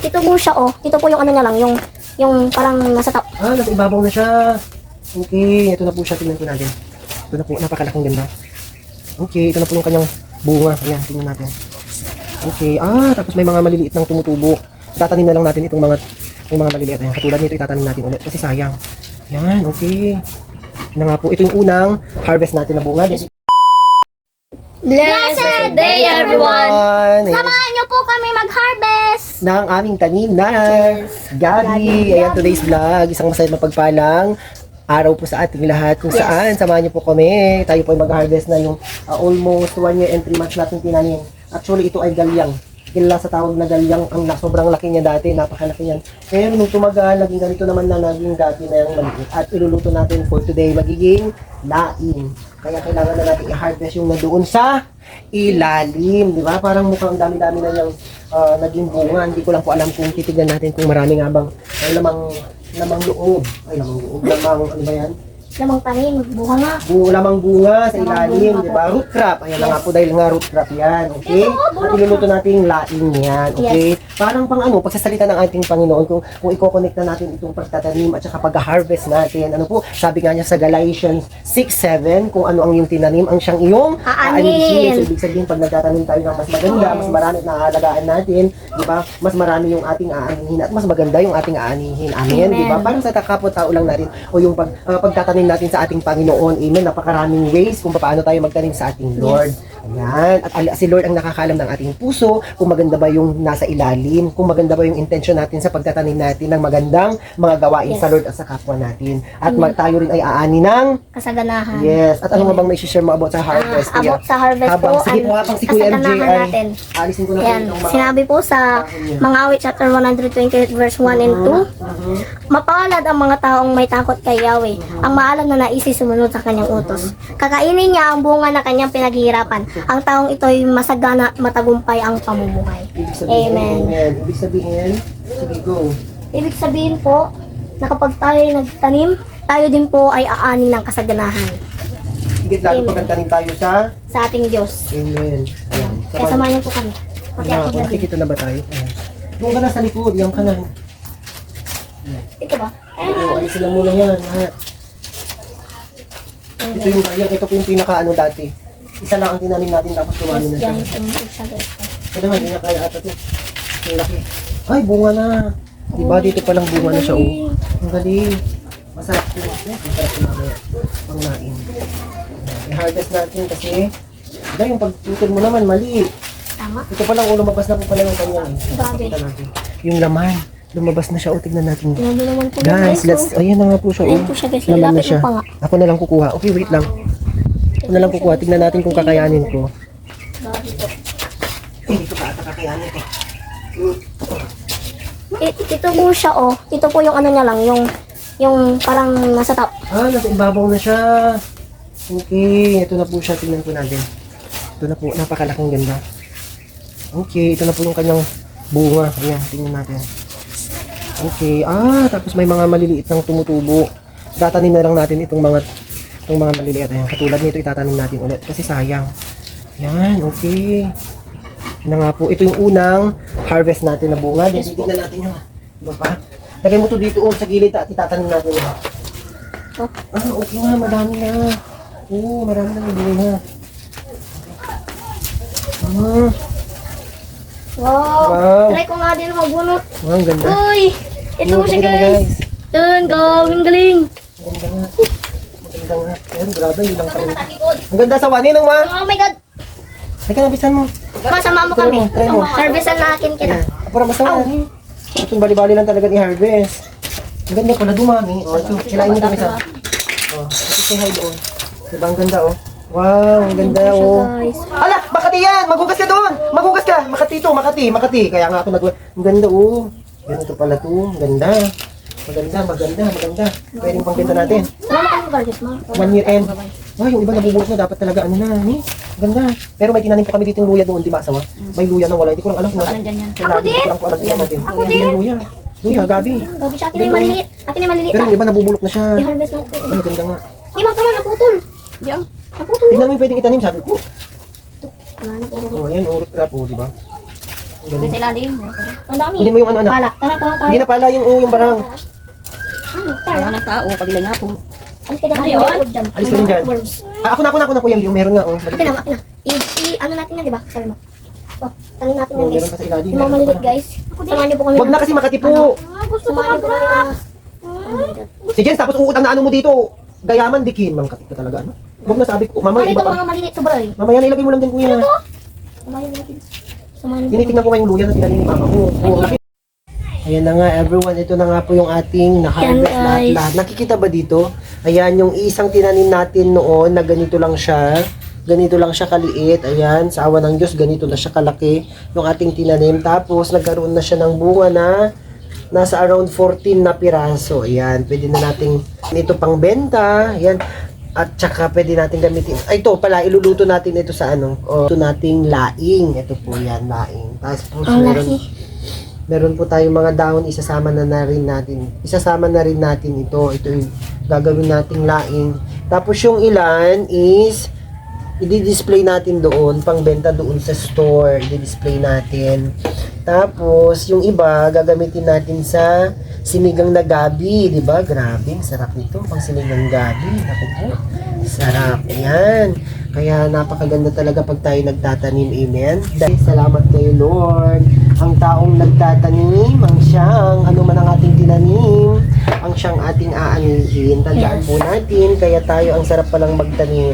ito po siya, oh. Ito po yung ano niya lang, yung parang nasa top. Ah, nasa ibabaw na siya. Okay, ito na po siya. Tingnan po natin. Ito na po, napakalaking ganda. Okay, ito na po yung kanyang bunga. Ayan, tingnan natin. Okay, tapos may mga maliliit ng tumutubo. Tatanim na lang natin itong mga maliliit. Ayan, katulad nito, itatanim natin ulit kasi sayang. Yan, okay. Na nga po, ito yung unang harvest natin na bunga. Blessed day, everyone! Ayan, Samahan niyo po kami mag-harvest! ng aming tanim na gabi. Ayan, today's vlog. Isang masaya mapagpalang araw po sa ating lahat. Kung saan, samahan niyo po kami. Tayo po ay mag-harvest na yung almost 1 year and 3 months natin tinanim. Actually, ito ay galyang. Kilala sa tawag na galyang. Sobrang laki niya dati. Napakalaki niyan. Pero nung tumagal, naging ganito naman na naging gabi na yung maliit. At iluluto natin for today, magiging laing. Kaya kailangan na natin i-harvest yung nandoon sa ilalim. Di ba? Parang mukhang dami-dami na yung naging bunga. Hindi ko lang po alam kung titignan natin kung marami nga bang lamang loob. Ay, lamang loob. Ano ba yan? Lamang tanim, bunga. Lamang bunga sa ilalim, di ba? Root crop. Ayan na nga po dahil nga root crop yan. Okay? At iluluto natin yung laing yan. Okay? Parang pagsasalita ng ating Panginoon, kung i-connect na natin itong pagtatanim at saka pag-harvest natin. Ano po? Sabi nga niya sa Galatians 6:7, kung ano ang iyong tinanim, ang siyang iyong aanihin. So, ibig sabihin, pag nagtatanim tayo ng mas maganda, mas marami at nakahalagaan natin, di ba? Mas marami yung ating aanihin at mas maganda yung ating aanihin. Amen? Di ba? Parang sa kapwa-tao lang natin o yung pagtatanim natin sa ating Panginoon. Amen. Napakaraming ways kung paano tayo magtanim sa ating Lord. Ayan. At si Lord ang nakakaalam ng ating puso, kung maganda ba yung nasa ilalim, kung maganda ba yung intention natin sa pagtatanim natin ng magandang mga gawain sa Lord at sa kapwa natin. At tayo rin ay aani ng Kasaganahan. Yes. At ano nga bang may share mo about sa harvest? About sa harvest Sige po, habang si Kuya MJ ay natin. alisin ko na po Yan. itong mga Sinabi po sa mga awit chapter 128 verse 1 and 2, mapalad ang mga taong may takot kay Yahweh, ang maalam na naisip sumunod sa kanyang utos. Kakainin niya ang bunga na kanyang pinaghihirapan. Ang taong ito ay masagana at matagumpay ang pamumuhay. Amen. Ibig sabihin, sige go. Ibig sabihin po, na kapag tayo ay nagtanim, tayo din po ay aani ng kasaganahan Higit lalo pag nagtanim tayo sa ating Diyos. Amen. Ayan. Kaya samahan niyo po kami. Pati ako na din. Nakikita na ba tayo? Ayan. Doon ka na sa likod, yan ka na. Ito ba? Oo, alisin lang muna yan. Ito yung kaya, ito po yung pinaka dati. Isa lang ang tinanim natin tapos tumali na siya. Ito naman, hindi na kaya ata ito. Ang laki. Ay, bunga na. Diba dito palang bunga na siya, oh. Ang galing. Masarap po. Masarap po namin. Pangnain. I-harvest natin kasi dahil yung pagtutol mo naman, mali. Tama. Ito palang, lumabas na po pala yung kanya. Grabe. Pakita natin. Yung laman. Lumabas na siya. O, tignan natin. Grabe naman po. Guys, ayan na nga po siya. Ayan po siya, guys. Laman na Lapit siya. mo pa nga. Ako na lang kukuha. Okay, wait lang. Ako na lang kukuha. Tignan natin kung kakayanin ko. Grabe po. Hindi ko pa ata kakayanin eh. Ito po siya, oh. Ito po yung ano niya lang, yung parang nasa top. Nasa ibabaw na siya. Okay, ito na po siya. Tingnan po natin. Ito na po. Napakalaking ganda. Okay, ito na po yung kanyang bunga. Ayan, tingnan natin. Okay, tapos may mga maliliit ng tumutubo. Tatanim na lang natin itong mga maliliit. Ayan, katulad nito itatanim natin ulit kasi sayang. Yan, okay. Na nga po, ito yung unang harvest natin na bunga. Tignan natin yung iba pa. Lagay mo to dito sa gilid at itatanim natin. Okay nga, madami na. Oo, marami na yung bunga. Wow. Try ko nga din magbunot. Wow, ang ganda. Uy! Ito po siya, Maganda, guys. Dun, galing. Maganda nga. Maganda nga. Ayan, grabe, yun lang tayo. Ang ganda sa wanin, ma. Oh my God. Teka, nabisan mo. Masama mo kami. Try mo. Harvestan natin kita. Para masama. Itong bali-bali lang talaga i-harvest. Ang ganda pala dumami. O, ito. Kilain mo kami sa... O, ito say hi doon. Diba, ang ganda, oh. Wow, ang ganda, oh. Ala, Makati yan! Maghugas ka doon! Maghugas ka! Makati to, Makati. Kaya nga ako ang ganda, oh. Ganito pala to. Ang ganda. Maganda. Pwedeng pang ganda natin. Wala kang garlic, ma. 1 year end. Yung iba nabubulok na dapat talaga ganda. Pero may tinanim po kami dito yung luya doon, di ba, asawa? May luya na wala. Hindi ko lang alam kung Ako din. Hindi ko lang po alam kung natin. Ako din. Luya, gabi. Gabi siya. Atin ay maliliit. Pero yung iba nabubulok na siya. I-harvest natin. Ay, ganda nga. Imang tama, naputol. Diyan. Naputol. Tignan mo yung pwedeng itanim, sabi ko. Wala na po. Ayan, urot crap, di ba? Galing. Sa ilalim. Ang dami. Hindi mo yung ano, anak. Pala. Tara, tara, tara. Hindi na pala yung barang. Ano? Tara. ng tao, pagila nga po. Alis ka dyan. Ayun. Alis ka rin dyan. Worms. Ako na kuya, yung meron nga, oh. Akin na, akin na. Ano natin yan, di ba? Sabi mo. Oh, tanin natin yan, Oh, guys. meron pa sa ilalim. Yung mga maliliit, guys. Samahan niyo po kami. Huwag na kasi makatipo. Samahan niyo po kami. Si Jens, tapos uutang na ano mo dito. Gayaman, dikin. Mangkatip ka talaga, ano? Huwag na sabi ko. Mama, Ano iba ito pa. mga maliliit, sobra eh. Mamaya na ilagay mo lang din, kuya. Samahan niyo natin. Samahan niyo. Tinitingnan ko nga yung luya na tinanim ni Mama ko. Ayan na nga, everyone. Ito na nga po yung ating na-harvest Yan, guys. lahat. Nakikita ba dito? Ayan, yung isang tinanim natin noon na ganito lang siya. Ganito lang siya kaliit. Ayan, sa awa ng Diyos, ganito na siya kalaki. Yung ating tinanim. Tapos, nagkaroon na siya ng bunga na nasa around 14 na piraso. Ayan, pwede na nating ito pang benta. Ayan. At saka pwede natin gamitin. Ay, ito pala, iluluto natin ito sa ano. O, ito nating laing. Ito po yan, laing. Tapos, Ang laki. meron po tayong mga dahon, isasama na rin natin ito. Ito yung gagawin nating laing. Tapos yung ilan is i-display natin doon, pangbenta doon sa store, i-display natin. Tapos yung iba gagamitin natin sa sinigang na gabi, di ba? Grabe, sarap nito, pang sinigang gabi. Naku po, sarap. Ayan. Kaya napakaganda talaga pag tayo nagtatanim. Amen. Dahil salamat kay Lord. Ang taong nagtatanim, ang siyang, ano man ang ating tinanim, ang siyang ating aanihin. Tandaan po natin, kaya tayo ang sarap palang magtanim.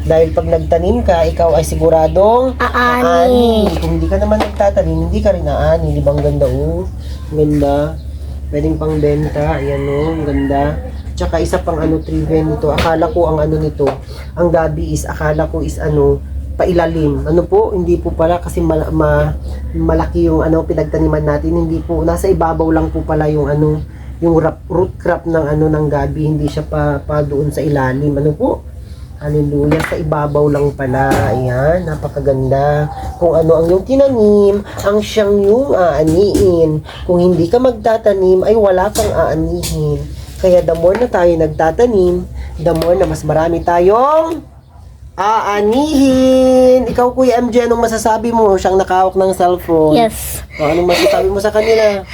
Dahil pag nagtanim ka, ikaw ay siguradong Aani. Kung hindi ka naman nagtatanim, hindi ka rin aani. Di ba ang ganda, oh? Ganda. Pwedeng pang benta. Ayan, oh. Ang ganda. Tsaka isa pang ano, trivia nito. Akala ko ang ano nito, ang gabi is, akala ko is ano, pailalim. Ano po? Hindi po pala kasi malaki yung ano, pinagtaniman natin. Hindi po, nasa ibabaw lang po pala yung ano, yung root crop ng ano, ng gabi. Hindi siya pa doon sa ilalim. Ano po? Hallelujah, sa ibabaw lang pala. Ayan, napakaganda. Kung ano ang yung tinanim, ang siyang yung aaniin. Kung hindi ka magtatanim, ay wala kang aanihin. Kaya the more na tayo nagtatanim, the more na mas marami tayong aanihin. Ikaw, Kuya MJ, anong masasabi mo? Siyang nakahawak ng cellphone. Yes. O, anong masasabi mo sa kanila?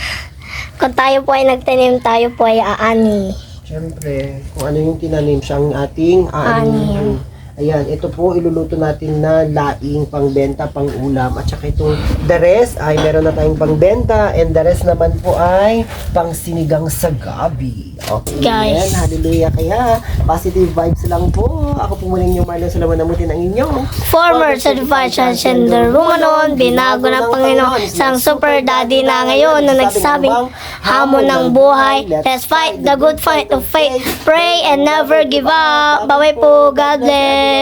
Kung tayo po ay nagtanim, tayo po ay aani. Siyempre, kung ano yung tinanim, siyang ating aanihin. Ayan, ito po, iluluto natin na laing pangbenta, pang-ulam. At saka itong the rest ay meron na tayong pangbenta and the rest naman po ay pang sinigang sa gabi. Okay, Guys. ayan, hallelujah. Kaya, positive vibes lang po. Ako po muling yung Marlon Salaman namutin ang inyong Former certified transgender woman noon, binago ng Panginoon, isang super daddy na ngayon na nagsabing hamon ng buhay. Let's fight the good fight of faith. Pray and never give up. Bye po, God bless.